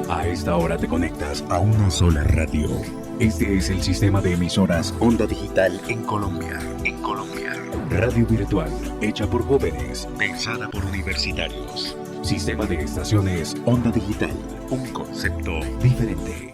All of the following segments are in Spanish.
A esta hora te conectas a una sola radio. Este es el sistema de emisoras Onda Digital en Colombia. Radio virtual, hecha por jóvenes, pensada por universitarios. Sistema de estaciones Onda Digital, un concepto diferente.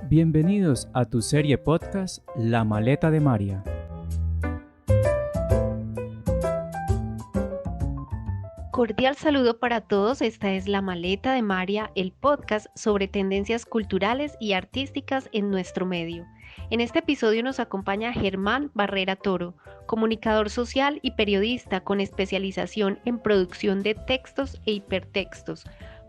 Bienvenidos a tu serie podcast La Maleta de María. Cordial saludo para todos, esta es La Maleta de María, el podcast sobre tendencias culturales y artísticas en nuestro medio. En este episodio nos acompaña Germán Barrera Toro, comunicador social y periodista con especialización en producción de textos e hipertextos,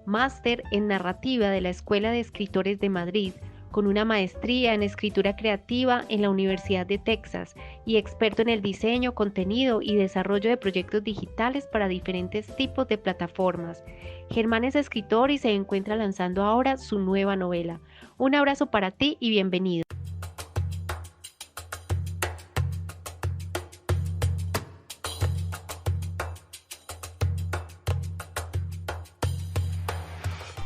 máster en narrativa de la Escuela de Escritores de Madrid, con una maestría en escritura creativa en la Universidad de Texas y experto en el diseño, contenido y desarrollo de proyectos digitales para diferentes tipos de plataformas. Germán es escritor y se encuentra lanzando ahora su nueva novela. Un abrazo para ti y bienvenido.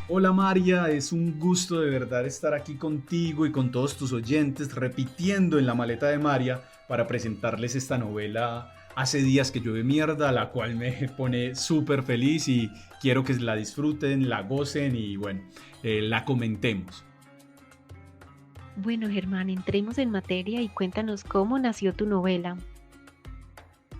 Hola María, es un gusto de verdad estar aquí contigo y con todos tus oyentes repitiendo en La Maleta de María para presentarles esta novela Hace días que llueve mierda, la cual me pone súper feliz y quiero que la disfruten, la gocen y bueno, la comentemos. Bueno, Germán, entremos en materia y cuéntanos cómo nació tu novela.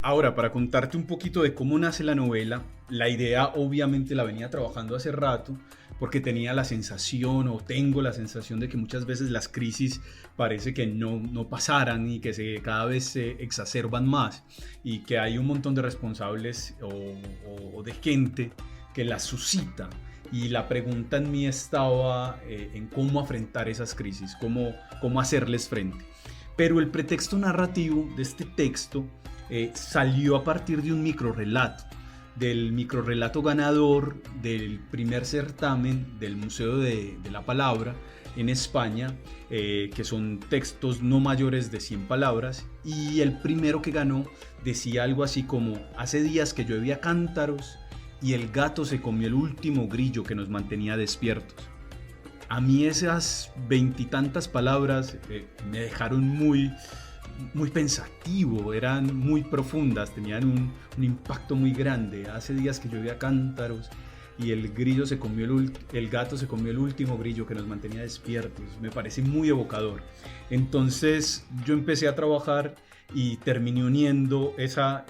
Ahora, para contarte un poquito de cómo nace la novela, la idea obviamente la venía trabajando hace rato porque tenía la sensación o tengo la sensación de que muchas veces las crisis parece que no pasaran y que cada vez se exacerban más y que hay un montón de responsables o de gente que las suscita. Y la pregunta en mí estaba en cómo afrontar esas crisis, cómo hacerles frente. Pero el pretexto narrativo de este texto salió a partir de un microrrelato, del microrrelato ganador del primer certamen del Museo de la Palabra en España, que son textos no mayores de 100 palabras, y el primero que ganó decía algo así como: hace días que llovía cántaros y el gato se comió el último grillo que nos mantenía despiertos. A mí esas 20 y tantas palabras me dejaron muy pensativo, eran muy profundas, tenían un impacto muy grande. Hace días que llovía cántaros y el gato se comió el último grillo que nos mantenía despiertos. Me parece muy evocador. Entonces yo empecé a trabajar y terminé uniendo esa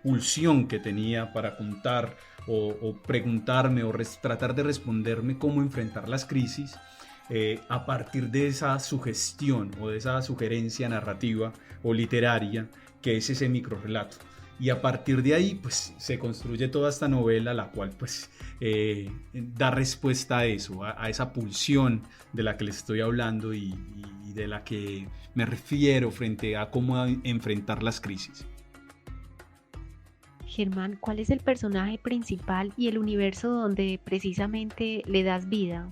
pulsión que tenía para contar o preguntarme o tratar de responderme cómo enfrentar las crisis. A partir de esa sugestión o de esa sugerencia narrativa o literaria que es ese microrrelato, y a partir de ahí pues se construye toda esta novela, la cual pues da respuesta a eso, a esa pulsión de la que les estoy hablando y de la que me refiero frente a cómo enfrentar las crisis. Germán, ¿cuál es el personaje principal y el universo donde precisamente le das vida?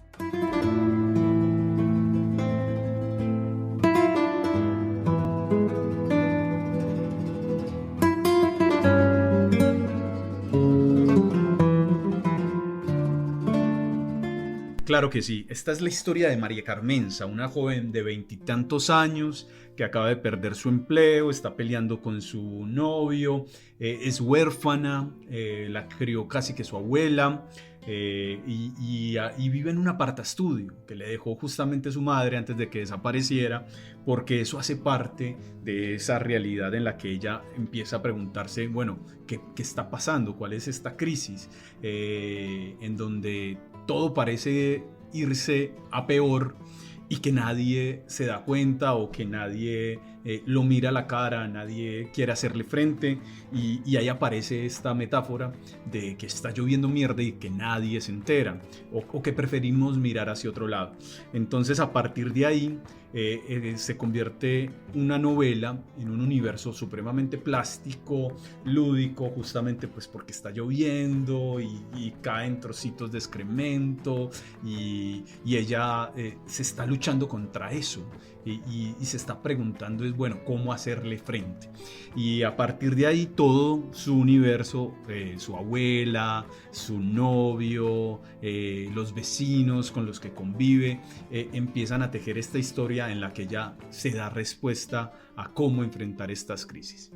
Claro que sí, esta es la historia de María Carmenza, una joven de 20 y tantos años que acaba de perder su empleo, está peleando con su novio, es huérfana, la crió casi que su abuela y vive en un apartaestudio que le dejó justamente su madre antes de que desapareciera, porque eso hace parte de esa realidad en la que ella empieza a preguntarse, bueno, ¿qué está pasando? ¿Cuál es esta crisis? En donde todo parece irse a peor y que nadie se da cuenta o que nadie lo mira a la cara, nadie quiere hacerle frente, y ahí aparece esta metáfora de que está lloviendo mierda y que nadie se entera o que preferimos mirar hacia otro lado. Entonces a partir de ahí se convierte una novela en un universo supremamente plástico, lúdico, justamente pues porque está lloviendo y caen trocitos de excremento y ella se está luchando contra eso. Y se está preguntando es bueno, ¿cómo hacerle frente? Y a partir de ahí todo su universo, su abuela, su novio, los vecinos con los que convive, empiezan a tejer esta historia en la que ella se da respuesta a cómo enfrentar estas crisis.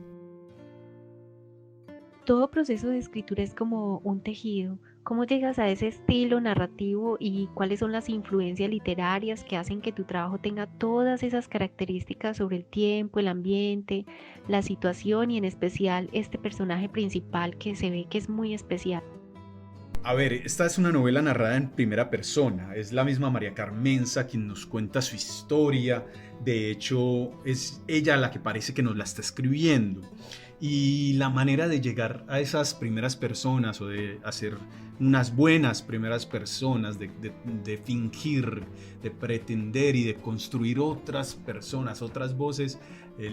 Todo proceso de escritura es como un tejido. ¿Cómo llegas a ese estilo narrativo y cuáles son las influencias literarias que hacen que tu trabajo tenga todas esas características sobre el tiempo, el ambiente, la situación y en especial este personaje principal que se ve que es muy especial? A ver, esta es una novela narrada en primera persona. Es la misma María Carmenza quien nos cuenta su historia. De hecho, es ella la que parece que nos la está escribiendo. Y la manera de llegar a esas primeras personas o de hacer unas buenas primeras personas, de fingir, de pretender y de construir otras personas, otras voces,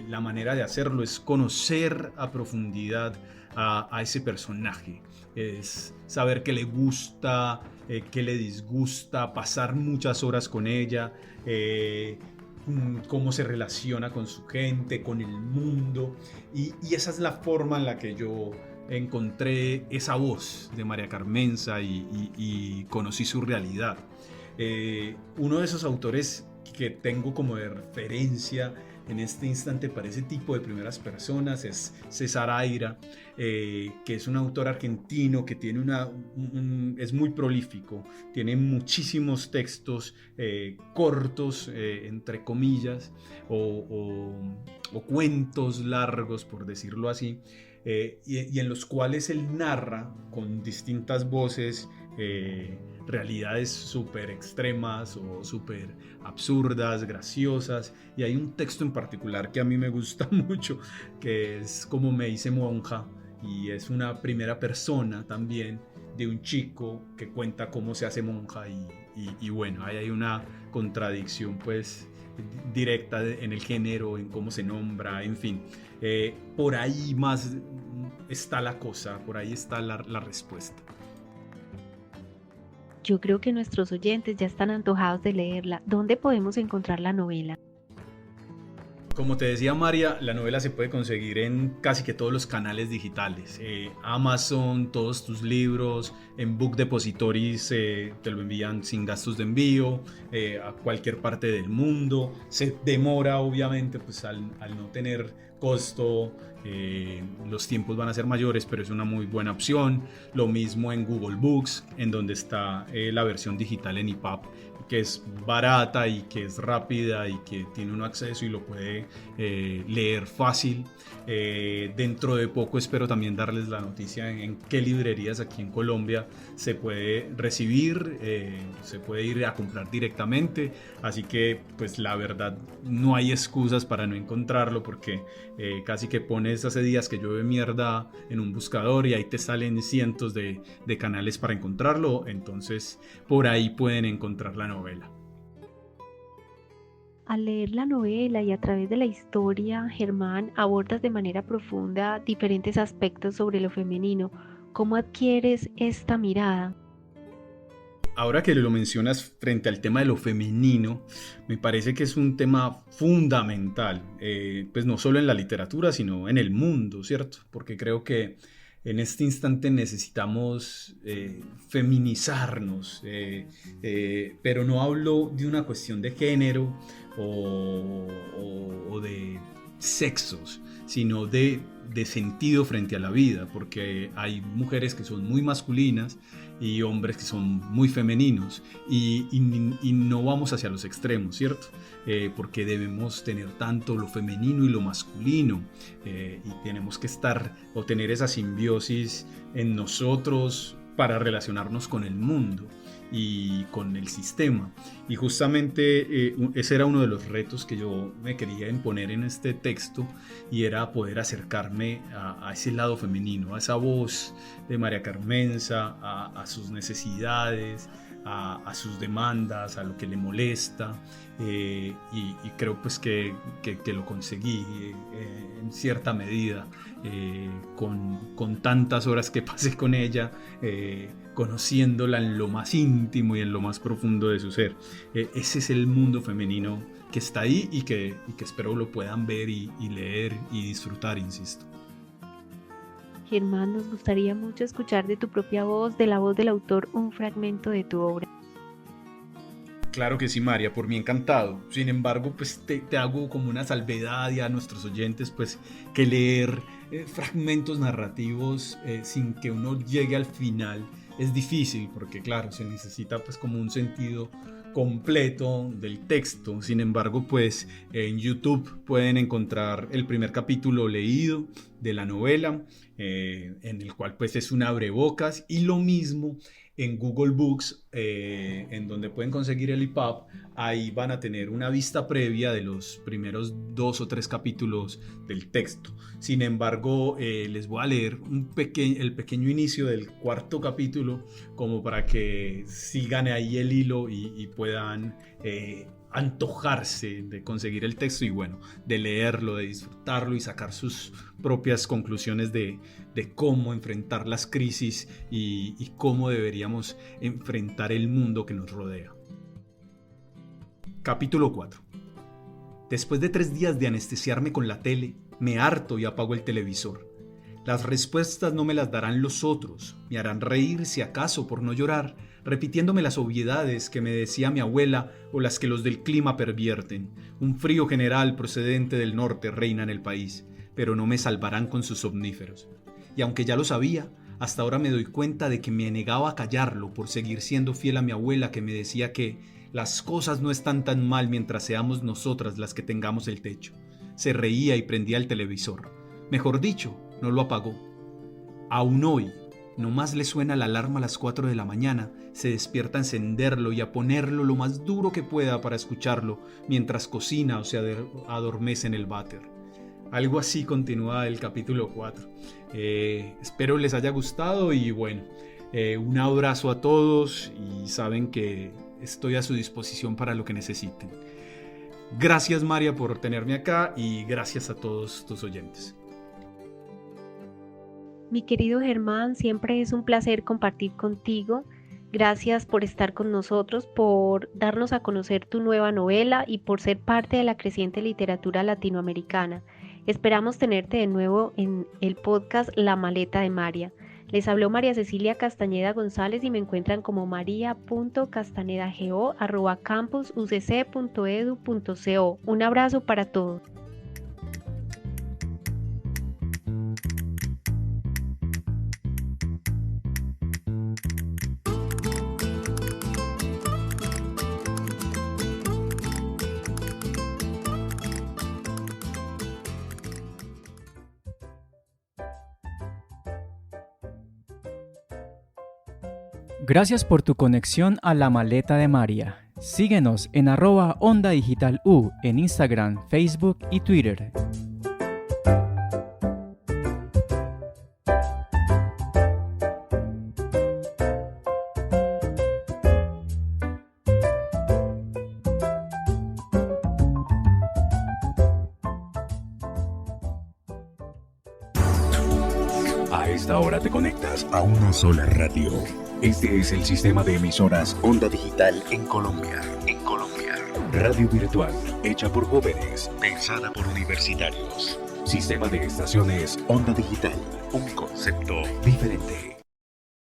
la manera de hacerlo es conocer a profundidad a ese personaje. Es saber qué le gusta, qué le disgusta, pasar muchas horas con ella, cómo se relaciona con su gente, con el mundo, y esa es la forma en la que yo encontré esa voz de María Carmenza y conocí su realidad. Uno de esos autores que tengo como de referencia en este instante para ese tipo de primeras personas es César Aira, que es un autor argentino que tiene es muy prolífico, tiene muchísimos textos cortos, entre comillas, o cuentos largos, por decirlo así, y en los cuales él narra con distintas voces realidades súper extremas o súper absurdas, graciosas, y hay un texto en particular que a mí me gusta mucho, que es Como me hice monja, y es una primera persona también de un chico que cuenta cómo se hace monja y bueno, ahí hay una contradicción pues directa en el género, en cómo se nombra, en fin, por ahí más está la cosa, por ahí está la respuesta. Yo creo que nuestros oyentes ya están antojados de leerla. ¿Dónde podemos encontrar la novela? Como te decía María, la novela se puede conseguir en casi que todos los canales digitales. Amazon, todos tus libros, en Book Depositories te lo envían sin gastos de envío, a cualquier parte del mundo. Se demora obviamente pues al no tener costo, los tiempos van a ser mayores, pero es una muy buena opción. Lo mismo en Google Books, en donde está la versión digital en EPUB, que es barata y que es rápida y que tiene un acceso y lo puede leer fácil. Dentro de poco espero también darles la noticia en qué librerías aquí en Colombia se puede recibir, se puede ir a comprar directamente, así que pues la verdad no hay excusas para no encontrarlo, porque casi que pones hace días que llueve mierda en un buscador y ahí te salen cientos de canales para encontrarlo, entonces por ahí pueden encontrar la novela. Al leer la novela y a través de la historia, Germán, abordas de manera profunda diferentes aspectos sobre lo femenino. ¿Cómo adquieres esta mirada? Ahora que lo mencionas frente al tema de lo femenino, me parece que es un tema fundamental, pues no solo en la literatura, sino en el mundo, ¿cierto? Porque creo que en este instante necesitamos feminizarnos, pero no hablo de una cuestión de género o de sexos, sino de sentido frente a la vida, porque hay mujeres que son muy masculinas y hombres que son muy femeninos y no vamos hacia los extremos, ¿cierto? Porque debemos tener tanto lo femenino y lo masculino, y tenemos que estar o tener esa simbiosis en nosotros para relacionarnos con el mundo y con el sistema. Y justamente ese era uno de los retos que yo me quería imponer en este texto, y era poder acercarme a ese lado femenino, a esa voz de María Carmenza, a sus necesidades, a sus demandas, a lo que le molesta, y creo pues que lo conseguí en cierta medida, con tantas horas que pasé con ella, conociéndola en lo más íntimo y en lo más profundo de su ser. Ese es el mundo femenino que está ahí y que espero lo puedan ver y leer y disfrutar, insisto. Germán, nos gustaría mucho escuchar de tu propia voz, de la voz del autor, un fragmento de tu obra. Claro que sí, María, por mí encantado. Sin embargo, pues te hago como una salvedad y a nuestros oyentes, pues que leer fragmentos narrativos sin que uno llegue al final es difícil, porque claro, se necesita pues como un sentido completo del texto. Sin embargo, pues en YouTube pueden encontrar el primer capítulo leído de la novela, en el cual pues es un abrebocas, y lo mismo en Google Books, en donde pueden conseguir el EPUB. Ahí van a tener una vista previa de los primeros 2 o 3 capítulos del texto. Sin embargo, les voy a leer el pequeño inicio del 4º capítulo, como para que sigan ahí el hilo y puedan antojarse de conseguir el texto y bueno, de leerlo, de disfrutarlo y sacar sus propias conclusiones de cómo enfrentar las crisis y cómo deberíamos enfrentar el mundo que nos rodea. Capítulo 4. Después de 3 días de anestesiarme con la tele, me harto y apago el televisor. Las respuestas no me las darán los otros, me harán reír si acaso por no llorar, repitiéndome las obviedades que me decía mi abuela o las que los del clima pervierten. Un frío general procedente del norte reina en el país, pero no me salvarán con sus somníferos. Y aunque ya lo sabía, hasta ahora me doy cuenta de que me negaba a callarlo por seguir siendo fiel a mi abuela, que me decía que las cosas no están tan mal mientras seamos nosotras las que tengamos el techo. Se reía y prendía el televisor. Mejor dicho, no lo apagó. Aún hoy, nomás le suena la alarma a las 4 de la mañana, se despierta a encenderlo y a ponerlo lo más duro que pueda para escucharlo mientras cocina o se adormece en el váter. Algo así continúa el capítulo 4. Espero les haya gustado y bueno, un abrazo a todos y saben que estoy a su disposición para lo que necesiten. Gracias, María, por tenerme acá y gracias a todos tus oyentes. Mi querido Germán, siempre es un placer compartir contigo. Gracias por estar con nosotros, por darnos a conocer tu nueva novela y por ser parte de la creciente literatura latinoamericana. Esperamos tenerte de nuevo en el podcast La Maleta de María. Les habló María Cecilia Castañeda González y me encuentran como maria.castanedageo@campusucc.edu.co. Un abrazo para todos. Gracias por tu conexión a La Maleta de María. Síguenos en @OndaDigitalU en Instagram, Facebook y Twitter. A esta hora te conectas a una sola radio. Este es el sistema de emisoras Onda Digital en Colombia. Radio virtual, hecha por jóvenes, pensada por universitarios. Sistema de estaciones Onda Digital. Un concepto diferente.